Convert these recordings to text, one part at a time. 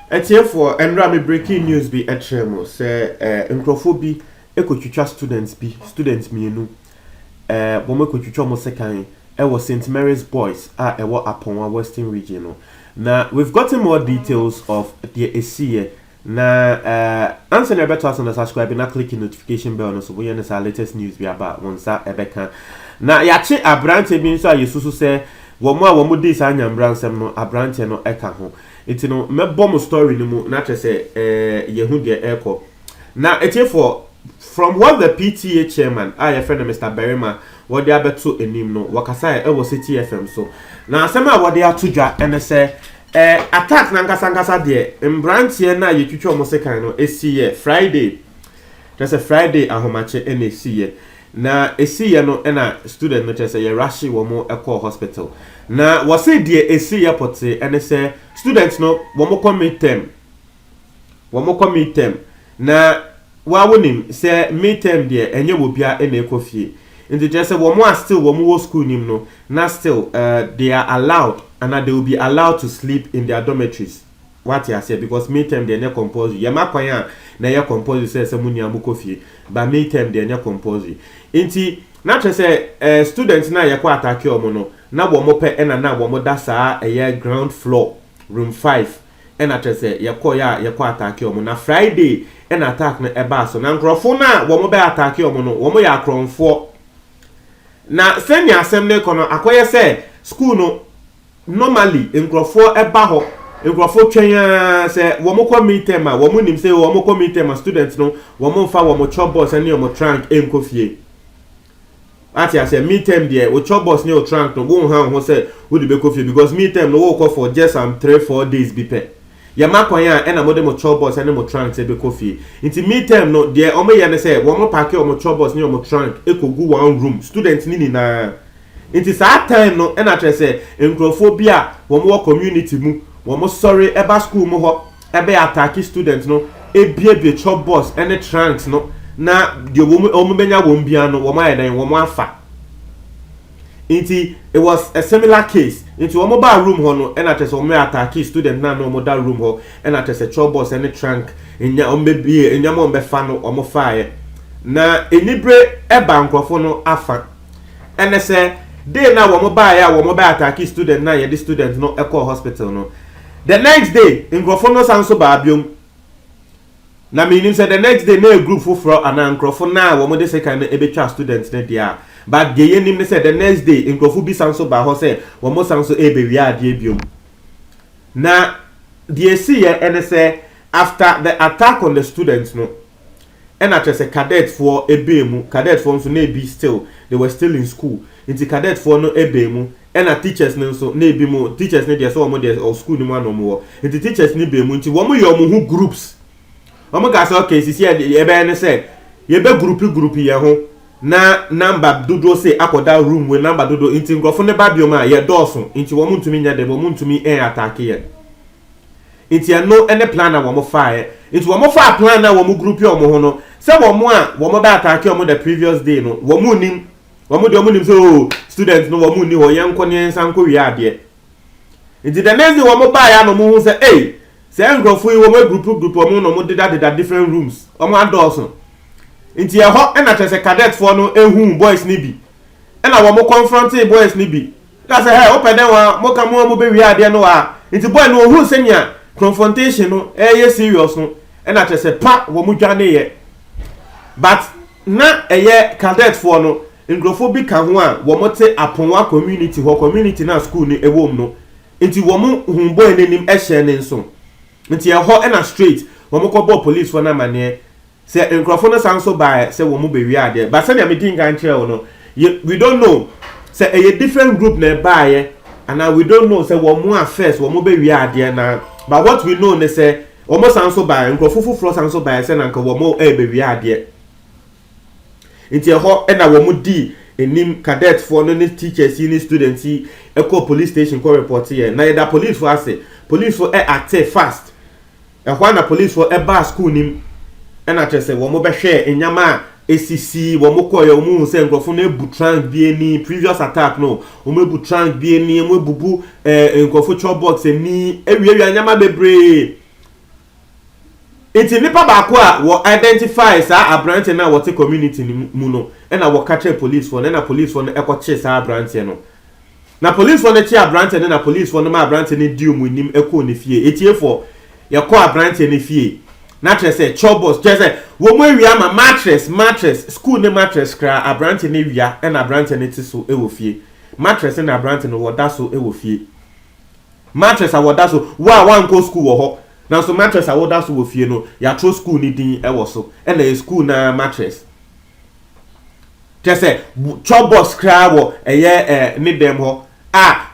for Enra me breaking news be etremo say nkrofo ekotwitwa students mienu bomo ekotwitwa mo second was St Mary's Boys ewo Aponwa Western Region no. Now we've gotten more details of the ACE na answer never to us on the subscribe na click the notification bell no so we our latest news be about once ebeka na yache abrante bi nso ayesusu say womo dey sa nyambransem no abrante no eka ho enti no mebom story ni mu na say yehu de eko na for from what the PTA chairman your friend Mr. Berima what they abeto enim no wakasa e was City FM so na asema what they atudwa and say attack na nkasa de mbrantie na yetwitwa omo sekan no esiye Friday just a Friday ahomache NACye na esiye no na student no just say rashi wo mo ekọ hospital na wose de esiye pote and say students no wo mo commit them na wa wonim say midterm de enye wo bia na ekofie nti just say wo mo still wo mo school nim no na still they are allowed and they will be allowed to sleep in their dormitories. What you say because midterm they na compose you makwanya na ya compose say muni amukofie but midterm they na compose nti na say students na yakwa attack omo no na wo mo pe na wo mo da saa ground floor room 5 na say yakwa attack omo na Friday attack na eba so na nkrofo na wo mo be attack omo no wo mo ya akronfo na senior assembly kono akoye say school no normally nkrofo eba ho nkrofo twen say wo mo committee ma wo mo nim say wo mo committee ma students no wo mo fa wo mo chop boss and wo mo trunk enkofie ati say midterm there wo chop boss ni o trunk no wo ho say wo de be kofie because midterm no wo call for just 3-4 days be pe ya makwanya na mo de mo chop boss and mo trunk say be kofie nti midterm no there o me ye ne say wo mo pack o mo chop boss ni o mo trunk ekogu one room students ni na nti saa time no na say nkrofobia wo mo community mu wo mo sorry eba school mu ho ebe attack students no ebie chop boss and trunks no na de wo mo benya wo mbia no wo mo ayedan wo mo afa nti it was a similar case nti wo mo ba room ho no na say wo mo attack student na no mo da room ho na say chop boss and trunk enya o mbebie enya mo mbefa no wo mo faaye na enibre eba nkrofo no afa and say day na wo mo ba ya wo mo ba attack student na ye the student no eko hospital no the next day nkrofo no sanso ba abiom na meaning say the next day na group for an nkrofo na wo mo de say kan ebetwa students na dia but the yenim say the next day nkrofo bi sanso ba ho say wo mo sanso ebewi ade abiom na the see and say after the attack on the students no and after say cadet for ebemu cadet for so na be still they were still in school inti cadet for no ebemu and teachers no so na ebi mu teachers ne dey so omo dey or school ni mu anomo inti teachers ni be mu inti wo mo ye omo hu groups omo ga say okay sisi e be ne say ye be group ye ho na number dodo say akoda room we number dodo inti ngrofo ne ba bioma ye doso inti wo mu ntumi nya de wo mu ntumi attack ye inti no any plan na wo mo fa inti wo mo fa plan na wo mu group ye omo ho no say wo mo ba attack omo the previous day no wo mu nim wo mo nim so students no wo mu ni ho yenko ne nsanko wi ade nti the next day wo mo ba ya no mo hu say say ngrofo yi wo mo group omo no mo did that different rooms omo adults nti e ho na say cadet for no ehu boys ni bi na wo mo confront boys ni bi ka say hey open dem wa mo ka mo be wi ade no wa nti boy no hu senya confrontation no serious no na say pa wo mo dwane ye but na cadet for no ngrofo bi ka ho a wo mo te Aponwa community ho community na school ni ewom no nti wo mo hu boy nenim ehye ne nso nti ho na straight wo mo ko police for na mane say nkrofo no sanso by say wo mo be wi ade but say me din kan kire no we don't know say a different group na buy and we don't know say wo mo first wo mo be wi ade na but what we know ne say wo mo sanso by nkrofo fufuro sanso by say na nka wo mo be wi ade nti ho na wo mu di enim cadet for no ne teachers ni students eko police station ko report here na da police for ase police for act fast ho na police for ba school nim na tese wo mo be hwe enyama ACC wo mo koyo mu se nkrofo na ebu trunk bi ni previous attack no wo mo ebu trunk bi ni mo ebubu nkrofo chop box ni ewie enyama bebre Enti nipa baako a wo identify sa abrante na wo te community ni mu no e na wo catch police for na police for no ekoche sa abrante no na police for no chi abrante na police for no ma abrante ni di omu nim eko ne fie etie for ye ko abrante ne fie na tre say chobos je say wo mu awia ma mattress school ne mattress kra abrante ne wia e na abrante ne ti so e wo fie mattress na abrante no wo da so e wo fie mattress a wo da so wa nko school wo ho na so mattress a wo da so wo fie no ya tro school ni din e wo so e na school na mattress je say chobos kra wo eye ni dem ho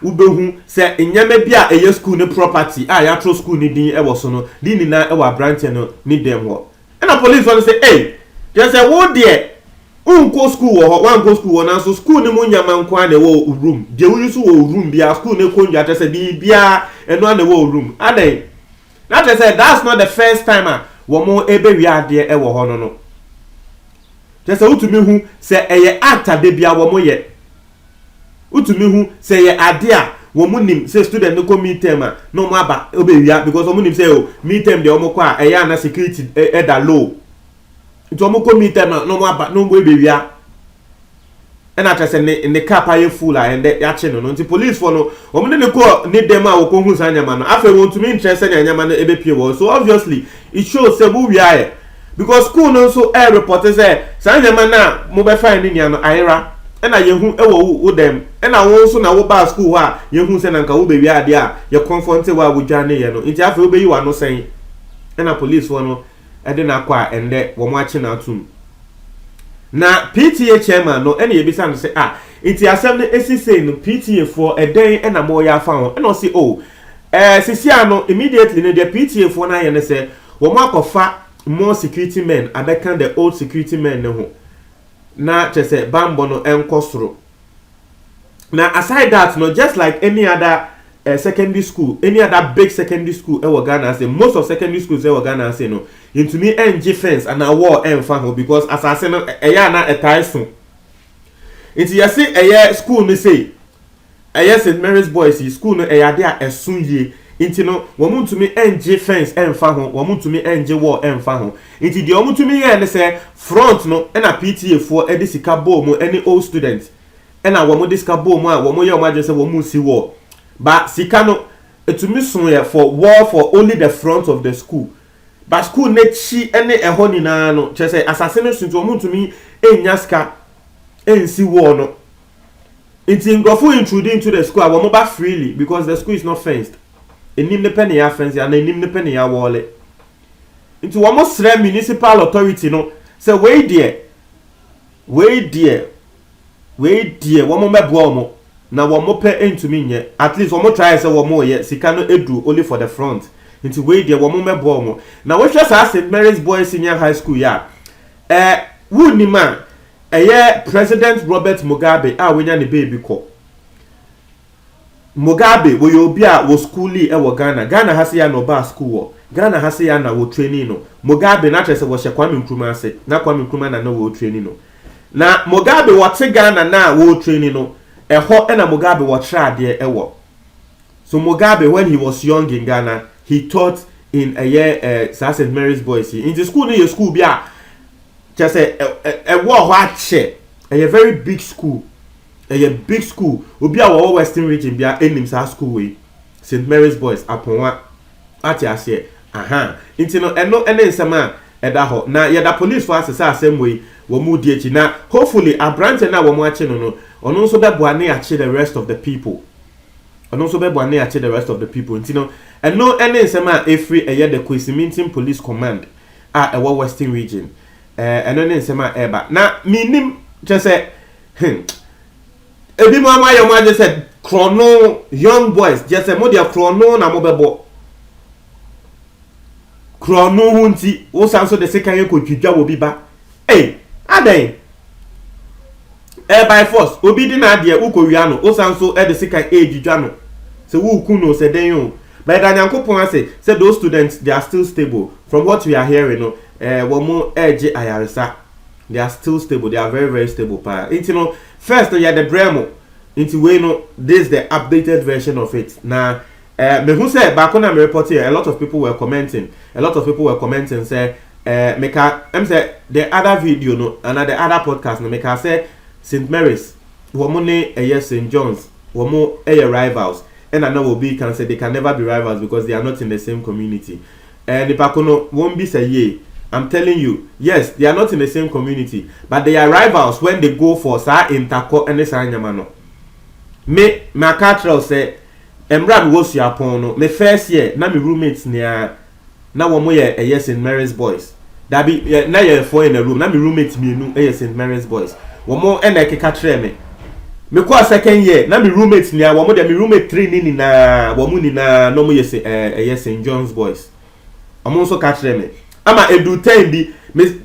ubehu se enyame bia eye school ni property ya tro school ni din e wo so no din ni na e wa branch no ni dem ho e na police wan say just say wo there unko school wo ho wan go school wo na so school ni mu nyama nko na wo room de wo use wo room bia school ni ko ndwa say bia eno na wo room adai na say that's not the first time wo mo ebe wi ade e wo ho no just say utumi hu se eye actor de bia wo mo ye utumi hu say ye ade a wo munim say student no meet term no mo aba obewia because wo munim say meet term de wo ko a eya na security da low nti wo ko meet term no mo aba no mo obewia and I say ne car pa ye full and ya che no nti police for no wo mun ne ko ni dem a wo ko hu san nyama no afa wo ntumi interest nya nyama no ebe pie wo so obviously it shows say bu wia because school no so air report say san nyama na mo be find ni no ayra ena yehu ewo dem ena won so na wo ba school ha yehu se na nka wo be wi ade a ye confront wa wo dwane ye no nti afa wo be yi wa no sen ena police wo no e de na kwa ende wo mo achi na atum na PTA chairman no ena ye bisa no say nti assembly esise no PTA for eden ena mo ya fa ho ena o say sisia no immediately no the PTA for na ye ne say wo mo akofa more security men abeka the old security men ne ho na chese bambo no enkosoro na aside that no just like any other secondary school any other big secondary school e Ghana say most of secondary schools e Ghana say no into me NG fence and a wall emfa ho because as I say no eya na etaiso into you see eya school me say eya St Mary's Boys school no eya de a esun ye inti no womu to me NG fence emfa ho womu to me NG wall emfa ho inti de womu to me ye ne say front no na PTA for e de sika ball mu any old student na womu de sika ball mu a womu ye omaje say womu si wall but sika no etumi so ye for wall for only the front of the school but school ne chi ene eho ni na no che say asase no sunto womu to me enya sika ensi wall no inti ngofo intrude into the school womu ba freely because the school is not fenced enim ne penny ya fence ya na enim ne penny ya wall into womu sre municipal authority no say we there womu mebo omo na womu pe entumi nye at least womu try say womu ye sika no edu only for the front into we there womu mebo omo na we just as St Mary's Boys Senior High School ya wuni man President Robert Mugabe we nya ne baby ko Mugabe we obi a wo schooli wo Ghana hase ya no ba school wo Ghana hase ya na wo training no Mugabe na trese wo Kwame Nkrumah ase na Kwame Nkrumah na wo training no na Mugabe wo te Ghana na wo training no eho na Mugabe wo trade wo so Mugabe when he was young in Ghana he taught in a year St Mary's Boys in the school near school bia just a wo ho ache a very big school a big school obi a wo Western region bia enim sa school we St Mary's Boys aponwa ati ase inti no eno ene nsema eda ho na yeda police for asese asem we wo mu di echi na hopefully abrante na wo mu ache no ono nso bebo ane ache the rest of the people inti no eno ene nsema efri eye the Kwesimintin Police Command ewo Western region eno ne nsema eba na minim just ebi mo amayo mo just said chrono young boys just say mo dia chrono na mo bebo chrono hunti wo sanso de second ye ko twidwa wo bi ba aden by force obi di na de ukowia no wo sanso de second twidwa no se wo ku no se den yo but Nyankopon say those students they are still stable from what we are hearing no wo mo eje ayaresa they are still stable they are very very stable pa into first you the drama into we no this is the updated version of it na me who say back when I'm reporting, a lot of people were commenting. Say make say the other video no and the other podcast no make say St. Mary's womune St. John's womo rivals and I know will be can say they can never be rivals because they are not in the same community. And the Pakono won't be say yeah. I'm telling you, yes, they are not in the same community, but they are rivals when they go for sa interco and sa nyamano. Me my catral say Emrad was your pono. Me first year, na me roommates near na womo ye St. Mary's boys. That be na ye four in the room. Na me roommates me no St. Mary's boys. Womo ene ke katre me. Me kwa second year, na me roommates near womo de me roommate 3 ni na womo ni na no mo ye St. John's boys. Omo so katre me. Ama edu time bi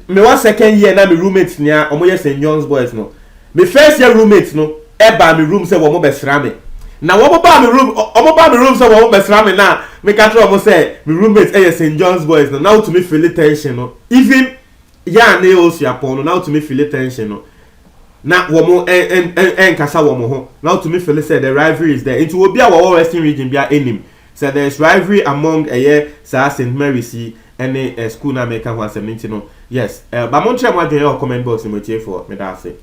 me wa second year na me roommates near omo ye St. John's boys no. Me first year roommates no eba me room say womo besra me. Na womo ba me room say womo besra me na me katre omo say me roommates St. John's boys no. Now to me feel tension no. Even ya na also ya pon no now to me feel tension no. Na womo en kasa womo ho. Now to me feel say the rivalry is there. Into obi a wo Western region bia enim. So there is rivalry among St. Mary's and school na make one 17 no. Yes. But mon try mo adwen your comment box mo tie for me da say.